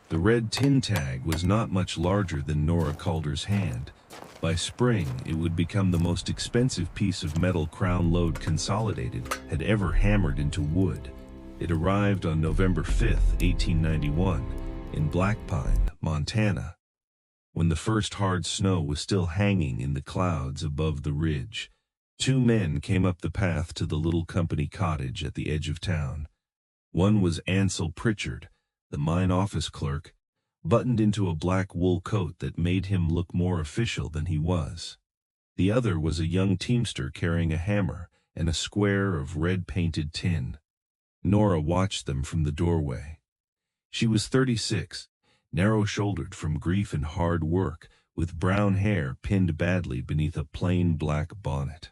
The red tin tag was not much larger than Nora Calder's hand. By spring, it would become the most expensive piece of metal Crown Lode Consolidated had ever hammered into wood. It arrived on November 5, 1891, in Blackpine, Montana, when the first hard snow was still hanging in the clouds above the ridge. Two men came up the path to the little company cottage at the edge of town. One was Ansel Pritchard, the mine office clerk, buttoned into a black wool coat that made him look more official than he was. The other was a young teamster carrying a hammer and a square of red-painted tin. Nora watched them from the doorway. She was 36, narrow-shouldered from grief and hard work, with brown hair pinned badly beneath a plain black bonnet.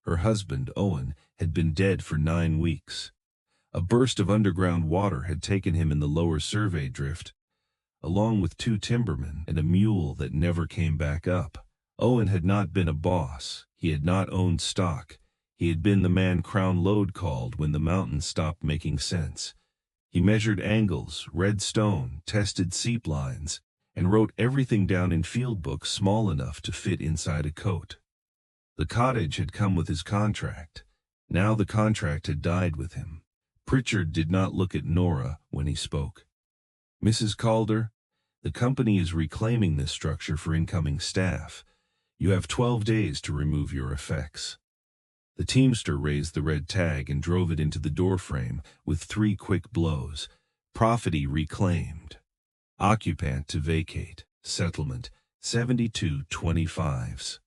Her husband, Owen, had been dead for 9 weeks. A burst of underground water had taken him in the lower survey drift, along with 2 timbermen and a mule that never came back up. Owen had not been a boss. He had not owned stock. He had been the man Crown Lode called when the mountains stopped making sense. He measured angles, read stone, tested seep lines, and wrote everything down in field books small enough to fit inside a coat. The cottage had come with his contract. Now the contract had died with him. Pritchard did not look at Nora when he spoke. "Mrs. Calder, the company is reclaiming this structure for incoming staff. You have 12 days to remove your effects." The teamster raised the red tag and drove it into the doorframe with 3 quick blows. Property reclaimed. Occupant to vacate. Settlement 7225s.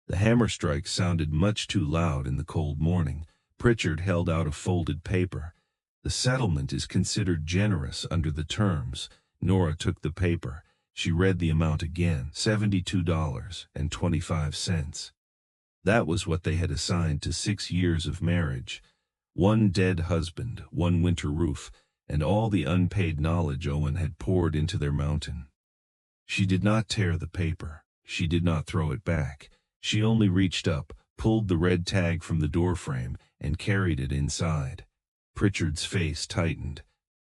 The hammer strike sounded much too loud in the cold morning. Pritchard held out a folded paper. "The settlement is considered generous under the terms." Nora took the paper. She read the amount again, $72.25. That was what they had assigned to 6 years of marriage. 1 dead husband, 1 winter roof, and all the unpaid knowledge Owen had poured into their mountain. She did not tear the paper. She did not throw it back. She only reached up, pulled the red tag from the doorframe, and carried it inside. Pritchard's face tightened.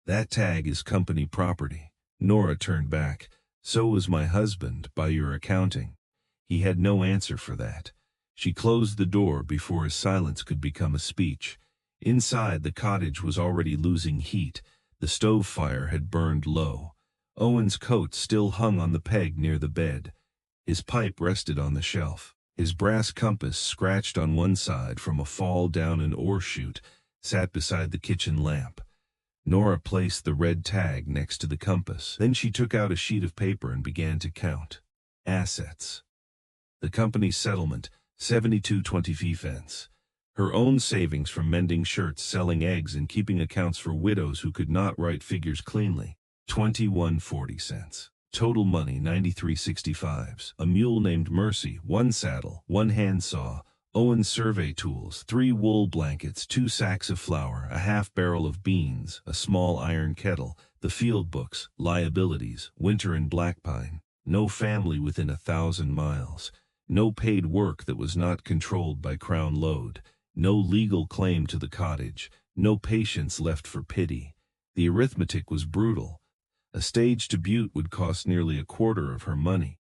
"That tag is company property." Nora turned back. "So was my husband, by your accounting." He had no answer for that. She closed the door before his silence could become a speech. Inside, the cottage was already losing heat. The stove fire had burned low. Owen's coat still hung on the peg near the bed. His pipe rested on the shelf. His brass compass, scratched on one side from a fall down an ore chute, sat beside the kitchen lamp. Nora placed the red tag next to the compass. Then she took out a sheet of paper and began to count. Assets. The company's settlement, 7225. Her own savings from mending shirts, selling eggs, and keeping accounts for widows who could not write figures cleanly, 21.40. Total money, 93.65. A mule named Mercy, 1 saddle, 1 handsaw, Owen's survey tools, 3 wool blankets, 2 sacks of flour, a half barrel of beans, a small iron kettle, the field books, liabilities, winter in Blackpine, no family within 1,000 miles, no paid work that was not controlled by Crown Lode, no legal claim to the cottage, no patients left for pity. The arithmetic was brutal. A stage to Butte would cost nearly 1/4 of her money.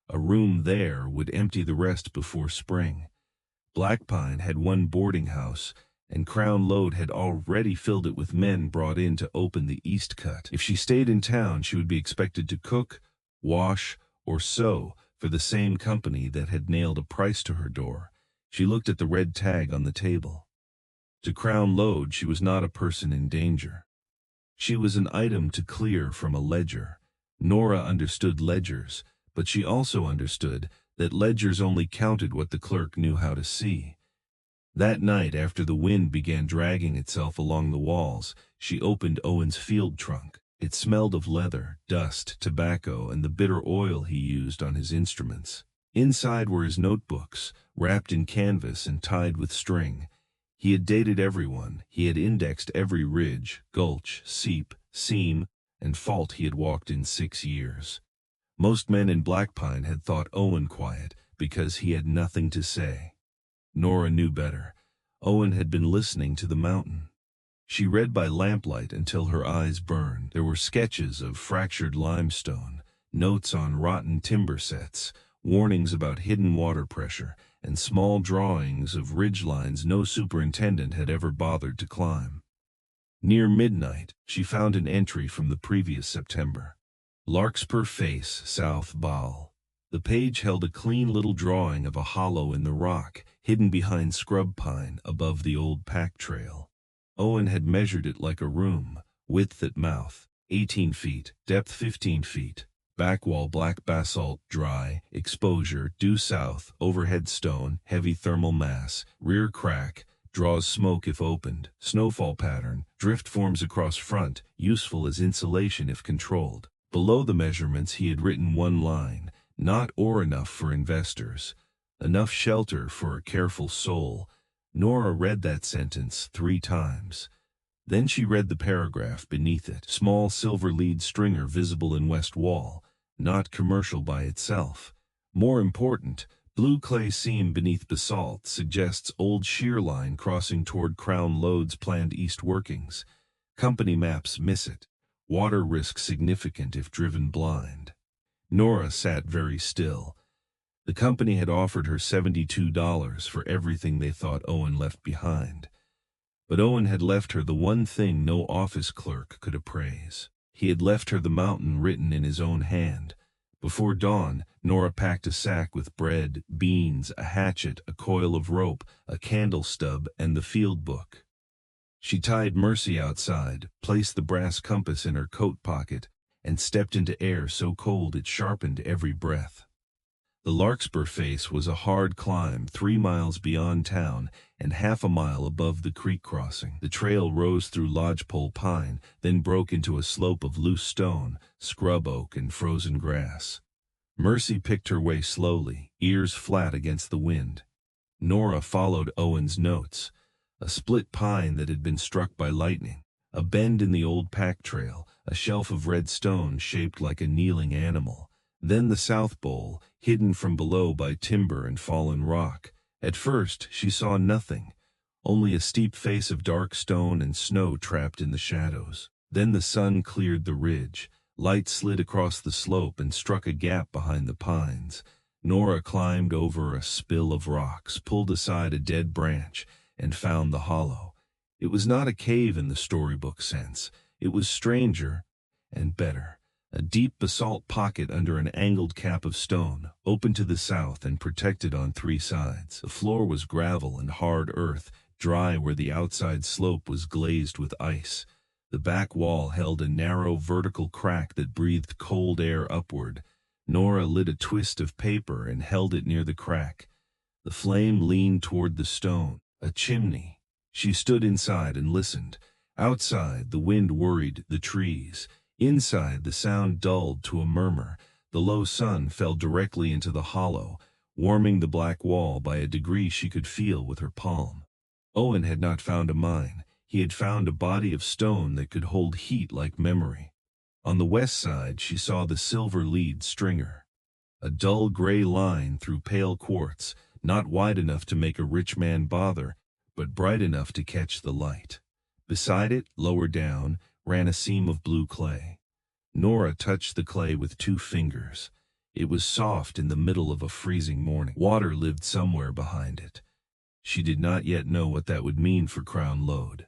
A room there would empty the rest before spring. Blackpine had 1 boarding house, and Crown Lode had already filled it with men brought in to open the East Cut. If she stayed in town, she would be expected to cook, wash, or sew for the same company that had nailed a price to her door. She looked at the red tag on the table. To Crown Lode, she was not a person in danger. She was an item to clear from a ledger. Nora understood ledgers, but she also understood that ledgers only counted what the clerk knew how to see. That night, after the wind began dragging itself along the walls, she opened Owen's field trunk. It smelled of leather, dust, tobacco, and the bitter oil he used on his instruments. Inside were his notebooks, wrapped in canvas and tied with string. He had dated everyone. He had indexed every ridge, gulch, seep, seam, and fault he had walked in 6 years. Most men in Blackpine had thought Owen quiet because he had nothing to say. Nora knew better. Owen had been listening to the mountain. She read by lamplight until her eyes burned. There were sketches of fractured limestone, notes on rotten timber sets, warnings about hidden water pressure, and small drawings of ridgelines no superintendent had ever bothered to climb. Near midnight, she found an entry from the previous September. Larkspur Face, South Baal. The page held a clean little drawing of a hollow in the rock, hidden behind scrub pine above the old pack trail. Owen had measured it like a room, width at mouth, 18 feet, depth 15 feet. Back wall black basalt, dry, exposure, due south, overhead stone, heavy thermal mass, rear crack, draws smoke if opened, snowfall pattern, drift forms across front, useful as insulation if controlled. Below the measurements he had written one line, not or enough for investors, enough shelter for a careful soul. Nora read that sentence 3 times. Then she read the paragraph beneath it. Small silver lead stringer visible in west wall, not commercial by itself. More important, blue clay seam beneath basalt suggests old shear line crossing toward Crown Lode's planned east workings. Company maps miss it. Water risk significant if driven blind. Nora sat very still. The company had offered her $72 for everything they thought Owen left behind. But Owen had left her the one thing no office clerk could appraise. He had left her the mountain written in his own hand. Before dawn, Nora packed a sack with bread, beans, a hatchet, a coil of rope, a candle stub, and the field book. She tied Mercy outside, placed the brass compass in her coat pocket, and stepped into air so cold it sharpened every breath. The Larkspur Face was a hard climb 3 miles beyond town and half a mile above the creek crossing. The trail rose through lodgepole pine, then broke into a slope of loose stone, scrub oak, and frozen grass. Mercy picked her way slowly, ears flat against the wind. Nora followed Owen's notes. A split pine that had been struck by lightning, a bend in the old pack trail, a shelf of red stone shaped like a kneeling animal. Then the south bowl, hidden from below by timber and fallen rock. At first, she saw nothing, only a steep face of dark stone and snow trapped in the shadows. Then the sun cleared the ridge. Light slid across the slope and struck a gap behind the pines. Nora climbed over a spill of rocks, pulled aside a dead branch, and found the hollow. It was not a cave in the storybook sense. It was stranger and better. A deep basalt pocket under an angled cap of stone, open to the south and protected on 3 sides. The floor was gravel and hard earth, dry where the outside slope was glazed with ice. The back wall held a narrow vertical crack that breathed cold air upward. Nora lit a twist of paper and held it near the crack. The flame leaned toward the stone, a chimney. She stood inside and listened. Outside, the wind worried the trees. Inside, the sound dulled to a murmur. The low sun fell directly into the hollow, warming the black wall by a degree she could feel with her palm. Owen had not found a mine. He had found a body of stone that could hold heat like memory. On the west side, she saw the silver lead stringer. A dull gray line through pale quartz, not wide enough to make a rich man bother, but bright enough to catch the light. Beside it, lower down, ran a seam of blue clay. Nora touched the clay with 2 fingers. It was soft in the middle of a freezing morning. Water lived somewhere behind it. She did not yet know what that would mean for Crown Lode.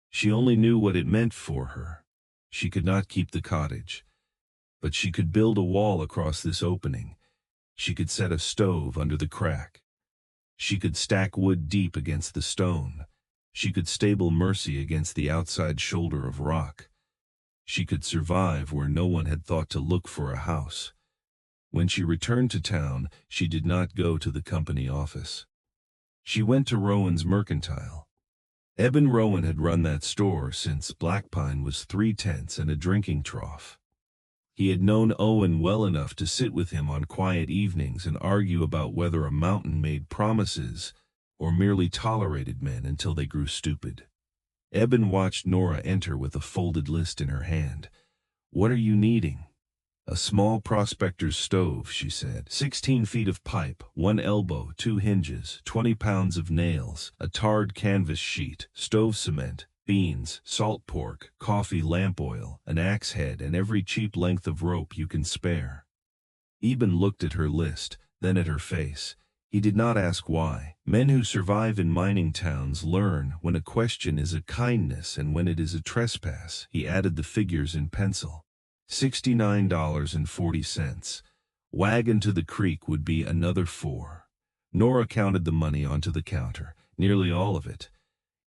She only knew what it meant for her. She could not keep the cottage, but she could build a wall across this opening. She could set a stove under the crack. She could stack wood deep against the stone. She could stable Mercy against the outside shoulder of rock. She could survive where no one had thought to look for a house. When she returned to town, she did not go to the company office. She went to Rowan's Mercantile. Eben Rowan had run that store since Blackpine was 3 tents and a drinking trough. He had known Owen well enough to sit with him on quiet evenings and argue about whether a mountain made promises or merely tolerated men until they grew stupid. Eben watched Nora enter with a folded list in her hand. "What are you needing?" "A small prospector's stove," she said. 16 feet of pipe, 1 elbow, 2 hinges, 20 pounds of nails, a tarred canvas sheet, stove cement, beans, salt pork, coffee, lamp oil, an axe head, and every cheap length of rope you can spare. Eben looked at her list, then at her face. He did not ask why. Men who survive in mining towns learn when a question is a kindness and when it is a trespass. He added the figures in pencil. $69.40. Wagon to the creek would be another $4. Nora counted the money onto the counter, nearly all of it.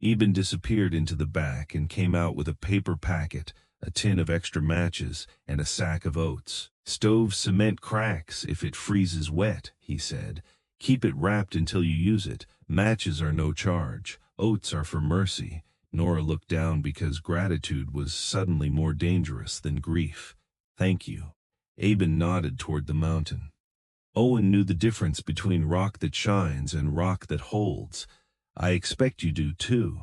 Eben disappeared into the back and came out with a paper packet, a tin of extra matches, and a sack of oats. Stove cement cracks if it freezes wet, he said. Keep it wrapped until you use it. Matches are no charge. Oats are for mercy. Nora looked down because gratitude was suddenly more dangerous than grief. Thank you. Eben nodded toward the mountain. Owen knew the difference between rock that shines and rock that holds. I expect you do too.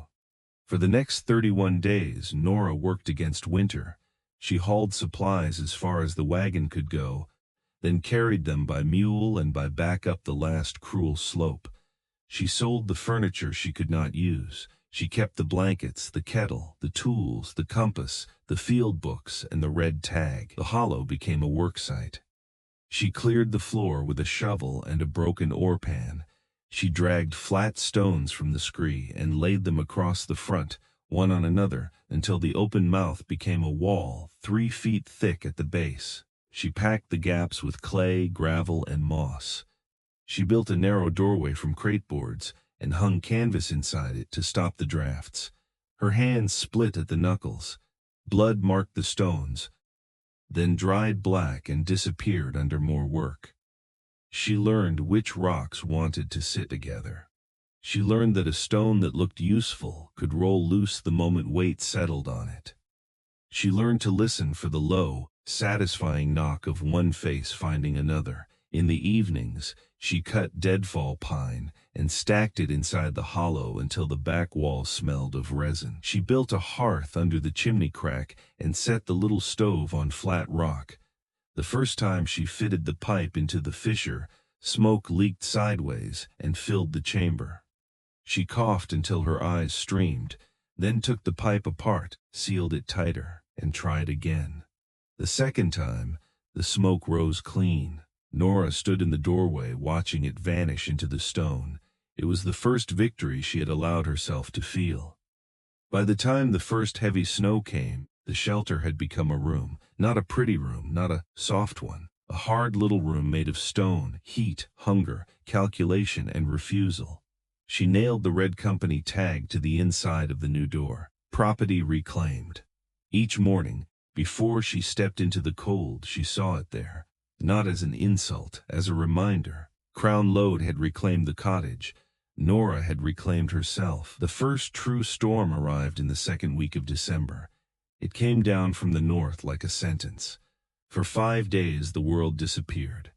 For the next 31 days, Nora worked against winter. She hauled supplies as far as the wagon could go, then carried them by mule and by back up the last cruel slope. She sold the furniture she could not use. She kept the blankets, the kettle, the tools, the compass, the field books, and the red tag. The hollow became a work site. She cleared the floor with a shovel and a broken ore pan. She dragged flat stones from the scree and laid them across the front, one on another, until the open mouth became a wall 3 feet thick at the base. She packed the gaps with clay, gravel, and moss. She built a narrow doorway from crate boards and hung canvas inside it to stop the drafts. Her hands split at the knuckles. Blood marked the stones, then dried black and disappeared under more work. She learned which rocks wanted to sit together. She learned that a stone that looked useful could roll loose the moment weight settled on it. She learned to listen for the low, satisfying knock of one face finding another. In the evenings, she cut deadfall pine and stacked it inside the hollow until the back wall smelled of resin. She built a hearth under the chimney crack and set the little stove on flat rock. The first time she fitted the pipe into the fissure, smoke leaked sideways and filled the chamber. She coughed until her eyes streamed, then took the pipe apart, sealed it tighter, and tried again. The second time, the smoke rose clean. Nora stood in the doorway watching it vanish into the stone. It was the first victory she had allowed herself to feel. By the time the first heavy snow came, the shelter had become a room, not a pretty room, not a soft one, a hard little room made of stone, heat, hunger, calculation, and refusal. She nailed the red company tag to the inside of the new door. Property reclaimed. Each morning, before she stepped into the cold, she saw it there, not as an insult, as a reminder. Crown Lode had reclaimed the cottage. Nora had reclaimed herself. The first true storm arrived in the second week of December. It came down from the north like a sentence. For 5 days the world disappeared.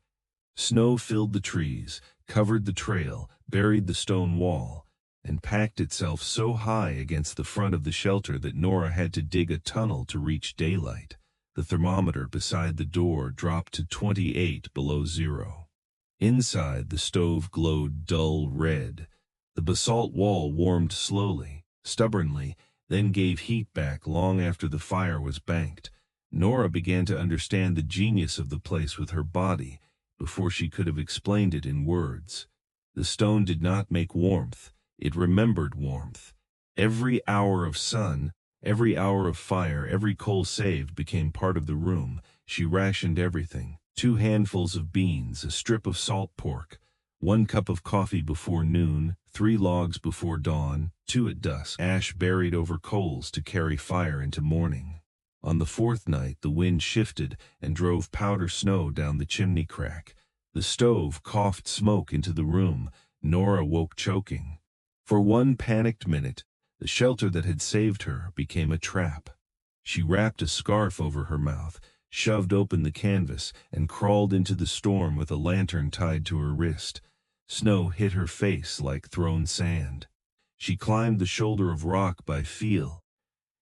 Snow filled the trees, covered the trail, buried the stone wall, and packed itself so high against the front of the shelter that Nora had to dig a tunnel to reach daylight. The thermometer beside the door dropped to 28 below zero. Inside, the stove glowed dull red. The basalt wall warmed slowly, stubbornly, then gave heat back long after the fire was banked. Nora began to understand the genius of the place with her body before she could have explained it in words. The stone did not make warmth, it remembered warmth. Every hour of sun, every hour of fire, every coal saved became part of the room. She rationed everything: 2 handfuls of beans, a strip of salt pork, 1 cup of coffee before noon, 3 logs before dawn, 2 at dusk, ash buried over coals to carry fire into morning. On the 4th night, the wind shifted and drove powder snow down the chimney crack. The stove coughed smoke into the room. Nora woke choking. For one panicked minute, the shelter that had saved her became a trap. She wrapped a scarf over her mouth, shoved open the canvas, and crawled into the storm with a lantern tied to her wrist. Snow hit her face like thrown sand. She climbed the shoulder of rock by feel,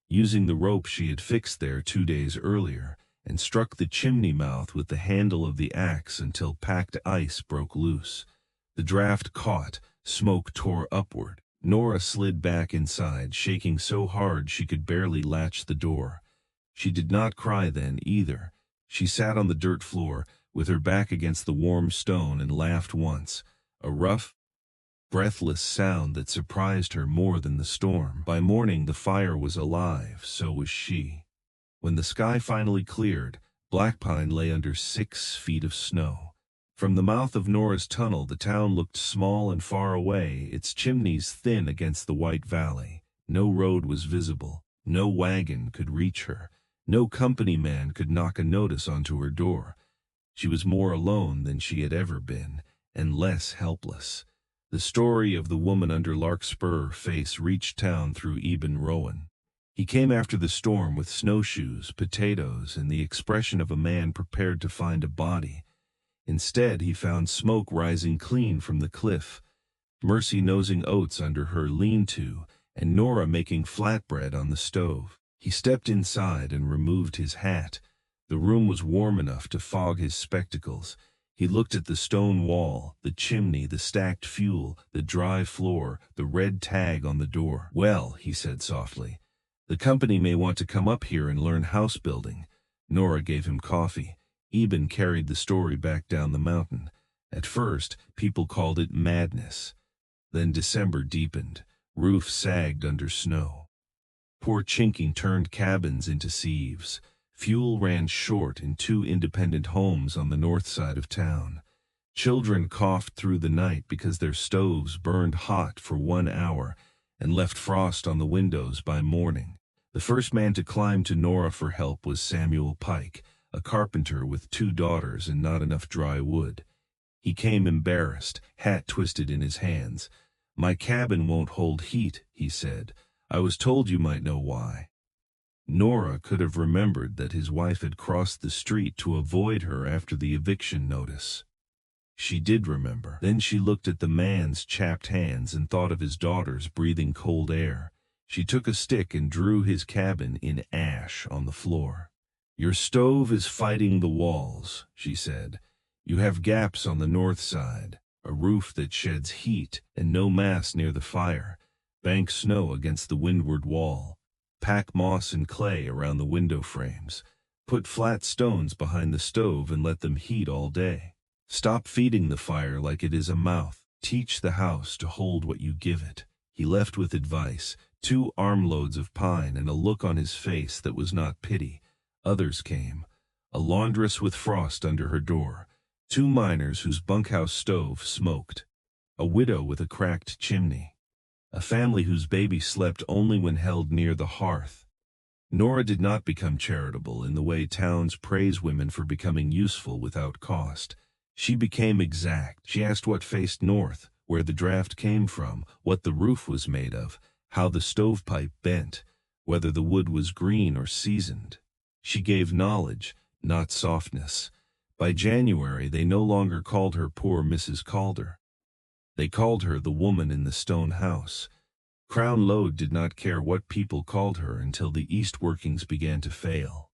using the rope she had fixed there 2 days earlier, and struck the chimney mouth with the handle of the axe until packed ice broke loose. The draft caught, smoke tore upward. Nora slid back inside, shaking so hard she could barely latch the door. She did not cry then, either. She sat on the dirt floor, with her back against the warm stone, and laughed once. A rough, breathless sound that surprised her more than the storm. By morning the fire was alive, so was she. When the sky finally cleared, Blackpine lay under 6 feet of snow. From the mouth of Nora's tunnel the town looked small and far away, its chimneys thin against the white valley. No road was visible, no wagon could reach her, no company man could knock a notice onto her door. She was more alone than she had ever been, and less helpless. The story of the woman under Larkspur Face reached town through Eben Rowan. He came after the storm with snowshoes, potatoes, and the expression of a man prepared to find a body. Instead, he found smoke rising clean from the cliff, Mercy nosing oats under her lean-to, and Nora making flatbread on the stove. He stepped inside and removed his hat. The room was warm enough to fog his spectacles. He looked at the stone wall, the chimney, the stacked fuel, the dry floor, the red tag on the door. "Well," he said softly, "the company may want to come up here and learn house building." Nora gave him coffee. Eben carried the story back down the mountain. At first, people called it madness. Then December deepened. Roofs sagged under snow. Poor chinking turned cabins into sieves. Fuel ran short in 2 independent homes on the north side of town. Children coughed through the night because their stoves burned hot for 1 hour and left frost on the windows by morning. The first man to climb to Nora for help was Samuel Pike, a carpenter with 2 daughters and not enough dry wood. He came embarrassed, hat twisted in his hands. "My cabin won't hold heat," he said. "I was told you might know why." Nora could have remembered that his wife had crossed the street to avoid her after the eviction notice. She did remember. Then she looked at the man's chapped hands and thought of his daughters breathing cold air. She took a stick and drew his cabin in ash on the floor. "Your stove is fighting the walls," she said. "You have gaps on the north side, a roof that sheds heat, and no mass near the fire. Bank snow against the windward wall. Pack moss and clay around the window frames. Put flat stones behind the stove and let them heat all day. Stop feeding the fire like it is a mouth. Teach the house to hold what you give it." He left with advice, 2 armloads of pine, and a look on his face that was not pity. Others came. A laundress with frost under her door. 2 miners whose bunkhouse stove smoked. A widow with a cracked chimney. A family whose baby slept only when held near the hearth. Nora did not become charitable in the way towns praise women for becoming useful without cost. She became exact. She asked what faced north, where the draft came from, what the roof was made of, how the stovepipe bent, whether the wood was green or seasoned. She gave knowledge, not softness. By January they no longer called her poor Mrs. Calder. They called her the woman in the stone house. Crown Lode did not care what people called her until the east workings began to fail.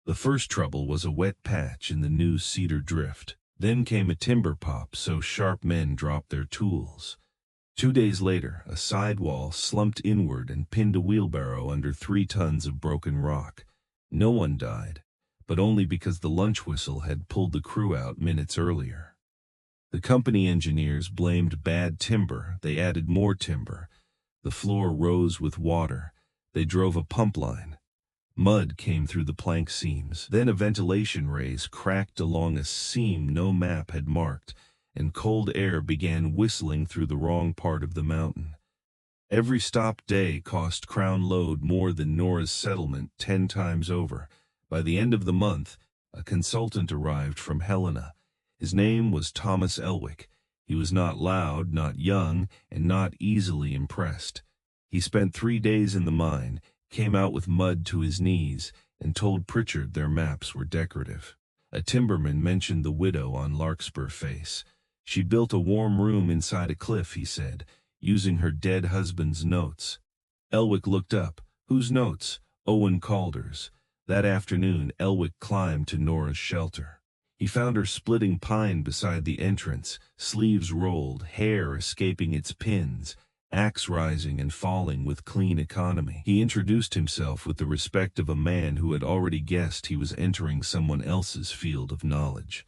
The first trouble was a wet patch in the new cedar drift. Then came a timber pop so sharp men dropped their tools. 2 days later, a sidewall slumped inward and pinned a wheelbarrow under 3 tons of broken rock. No one died, but only because the lunch whistle had pulled the crew out minutes earlier. The company engineers blamed bad timber. They added more timber. The floor rose with water. They drove a pump line. Mud came through the plank seams. Then a ventilation raise cracked along a seam no map had marked, and cold air began whistling through the wrong part of the mountain. Every stopped day cost Crown Lode more than Nora's settlement 10 times over. By the end of the month, a consultant arrived from Helena. His name was Thomas Elwick. He was not loud, not young, and not easily impressed. He spent 3 days in the mine, came out with mud to his knees, and told Pritchard their maps were decorative. A timberman mentioned the widow on Larkspur Face. She built a warm room inside a cliff, he said, using her dead husband's notes. Elwick looked up. Whose notes? Owen Calder's. That afternoon, Elwick climbed to Nora's shelter. He found her splitting pine beside the entrance, sleeves rolled, hair escaping its pins, axe rising and falling with clean economy. He introduced himself with the respect of a man who had already guessed he was entering someone else's field of knowledge.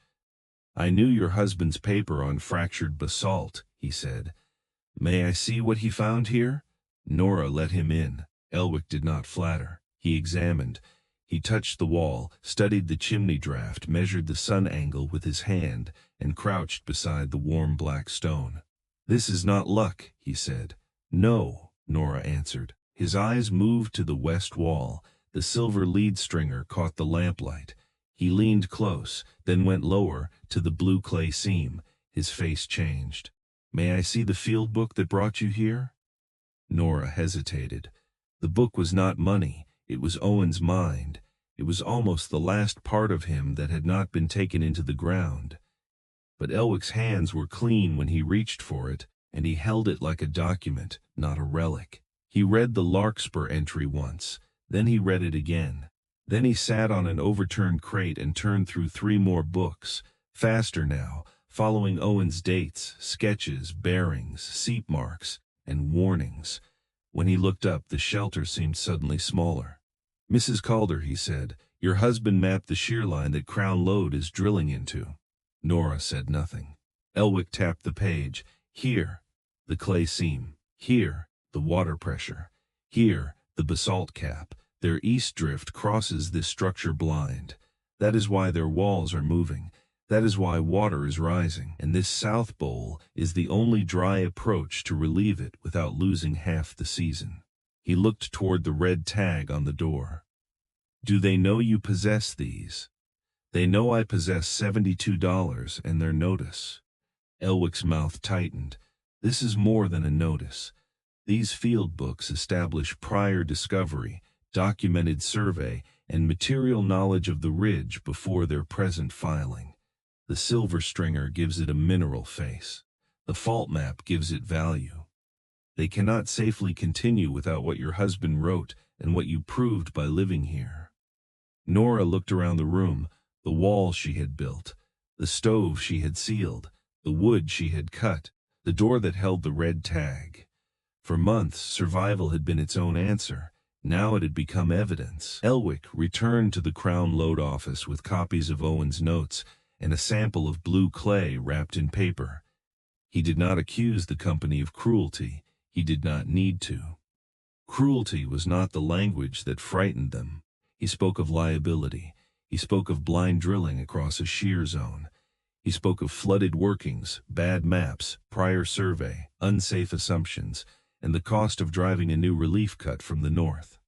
"I knew your husband's paper on fractured basalt," he said. "May I see what he found here?" Nora let him in. Elwick did not flatter. He examined. He touched the wall, studied the chimney draft, measured the sun angle with his hand, and crouched beside the warm black stone. "This is not luck," he said. "No," Nora answered. His eyes moved to the west wall. The silver lead stringer caught the lamplight. He leaned close, then went lower, to the blue clay seam. His face changed. "May I see the field book that brought you here?" Nora hesitated. The book was not money. It was Owen's mind. It was almost the last part of him that had not been taken into the ground. But Elwick's hands were clean when he reached for it, and he held it like a document, not a relic. He read the Larkspur entry once, then he read it again. Then he sat on an overturned crate and turned through 3 more books, faster now, following Owen's dates, sketches, bearings, seep marks, and warnings. When he looked up, the shelter seemed suddenly smaller. "Mrs. Calder," he said, "your husband mapped the shear line that Crown Lode is drilling into." Nora said nothing. Elwick tapped the page. "Here, the clay seam. Here, the water pressure. Here, the basalt cap. Their east drift crosses this structure blind. That is why their walls are moving. That is why water is rising. And this south bowl is the only dry approach to relieve it without losing half the season." He looked toward the red tag on the door. "Do they know you possess these?" "They know I possess $72 and their notice." Elwick's mouth tightened. "This is more than a notice. These field books establish prior discovery, documented survey, and material knowledge of the ridge before their present filing. The silver stringer gives it a mineral face. The fault map gives it value. They cannot safely continue without what your husband wrote and what you proved by living here." Nora looked around the room, the wall she had built, the stove she had sealed, the wood she had cut, the door that held the red tag. For months, survival had been its own answer. Now it had become evidence. Elwick returned to the Crown Lode office with copies of Owen's notes and a sample of blue clay wrapped in paper. He did not accuse the company of cruelty. He did not need to. Cruelty was not the language that frightened them. He spoke of liability. He spoke of blind drilling across a shear zone. He spoke of flooded workings, bad maps, prior survey, unsafe assumptions, and the cost of driving a new relief cut from the north.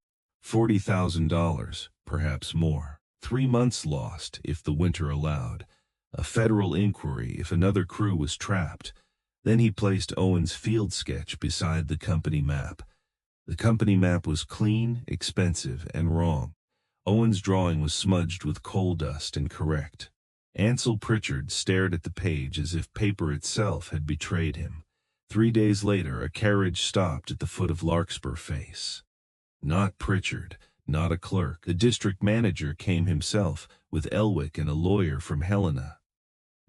$40,000, perhaps more. 3 months lost if the winter allowed. A federal inquiry if another crew was trapped. Then he placed Owen's field sketch beside the company map. The company map was clean, expensive, and wrong. Owen's drawing was smudged with coal dust and correct. Ansel Pritchard stared at the page as if paper itself had betrayed him. 3 days later, a carriage stopped at the foot of Larkspur Face. Not Pritchard, not a clerk. The district manager came himself, with Elwick and a lawyer from Helena.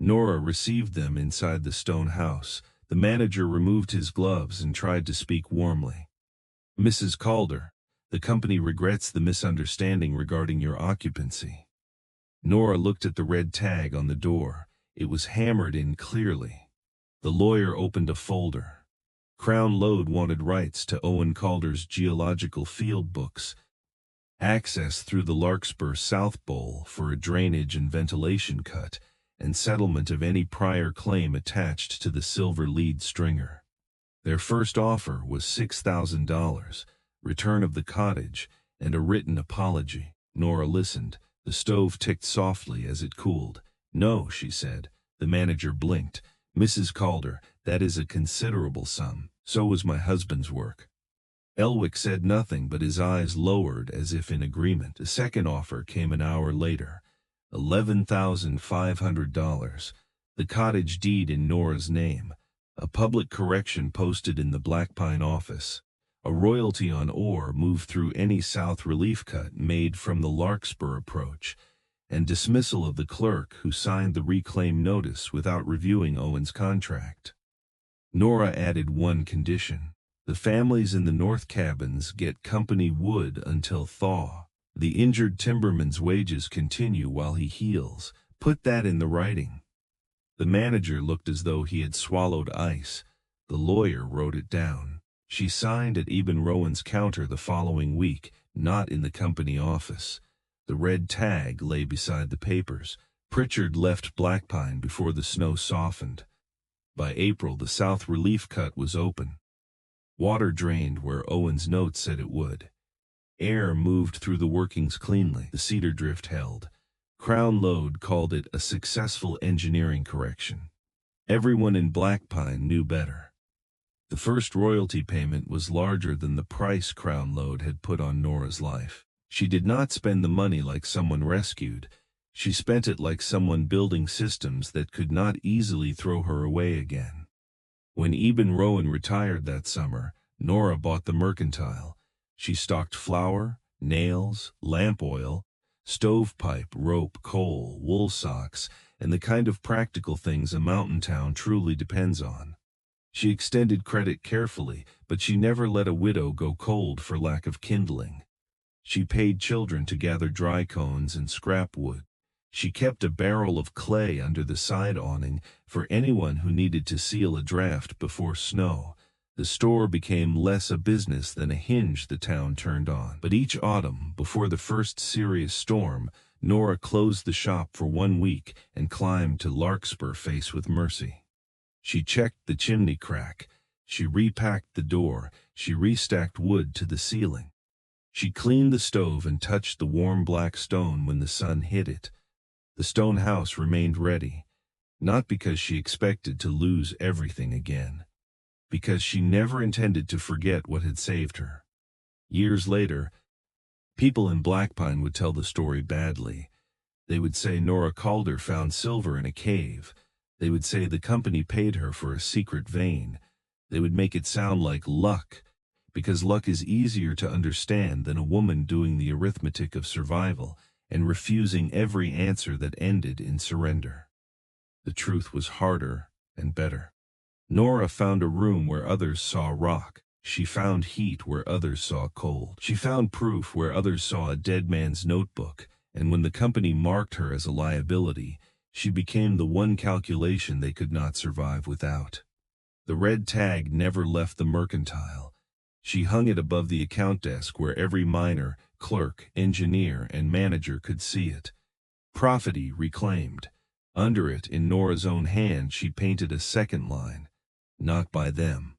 Nora received them inside the stone house. The manager removed his gloves and tried to speak warmly. "Mrs. Calder, the company regrets the misunderstanding regarding your occupancy." Nora looked at the red tag on the door. It was hammered in clearly. The lawyer opened a folder. Crown Lode wanted rights to Owen Calder's geological field books, access through the Larkspur South Bowl for a drainage and ventilation cut, and settlement of any prior claim attached to the silver lead stringer. Their first offer was $6,000, return of the cottage, and a written apology. Nora listened. The stove ticked softly as it cooled. "No," she said. The manager blinked. "Mrs. Calder, that is a considerable sum. So was my husband's work." Elwick said nothing, but his eyes lowered as if in agreement. The second offer came an hour later. $11,500. The cottage deed in Nora's name. A public correction posted in the Blackpine office. A royalty on ore moved through any south relief cut made from the Larkspur approach, and dismissal of the clerk who signed the reclaim notice without reviewing Owen's contract. Nora added one condition. The families in the north cabins get company wood until thaw. The injured timberman's wages continue while he heals. Put that in the writing. The manager looked as though he had swallowed ice. The lawyer wrote it down. She signed at Eben Rowan's counter the following week, not in the company office. The red tag lay beside the papers. Pritchard left Blackpine before the snow softened. By April, the south relief cut was open. Water drained where Owen's note said it would. Air moved through the workings cleanly. The cedar drift held. Crown Lode called it a successful engineering correction. Everyone in Blackpine knew better. The first royalty payment was larger than the price Crown Lode had put on Nora's life. She did not spend the money like someone rescued. She spent it like someone building systems that could not easily throw her away again. When Eben Rowan retired that summer, Nora bought the mercantile. She stocked flour, nails, lamp oil, stovepipe, rope, coal, wool socks, and the kind of practical things a mountain town truly depends on. She extended credit carefully, but she never let a widow go cold for lack of kindling. She paid children to gather dry cones and scrap wood. She kept a barrel of clay under the side awning for anyone who needed to seal a draft before snow. The store became less a business than a hinge the town turned on. But each autumn, before the first serious storm, Nora closed the shop for 1 week and climbed to Larkspur Face with Mercy. She checked the chimney crack. She repacked the door. She restacked wood to the ceiling. She cleaned the stove and touched the warm black stone when the sun hit it. The stone house remained ready, not because she expected to lose everything again, because she never intended to forget what had saved her. Years later, people in Blackpine would tell the story badly. They would say Nora Calder found silver in a cave. They would say the company paid her for a secret vein. They would make it sound like luck, because luck is easier to understand than a woman doing the arithmetic of survival and refusing every answer that ended in surrender. The truth was harder and better. Nora found a room where others saw rock. She found heat where others saw cold. She found proof where others saw a dead man's notebook, and when the company marked her as a liability, she became the one calculation they could not survive without. The red tag never left the mercantile. She hung it above the account desk where every miner, clerk, engineer, and manager could see it. Property reclaimed. Under it, in Nora's own hand, she painted a second line, "Not by them."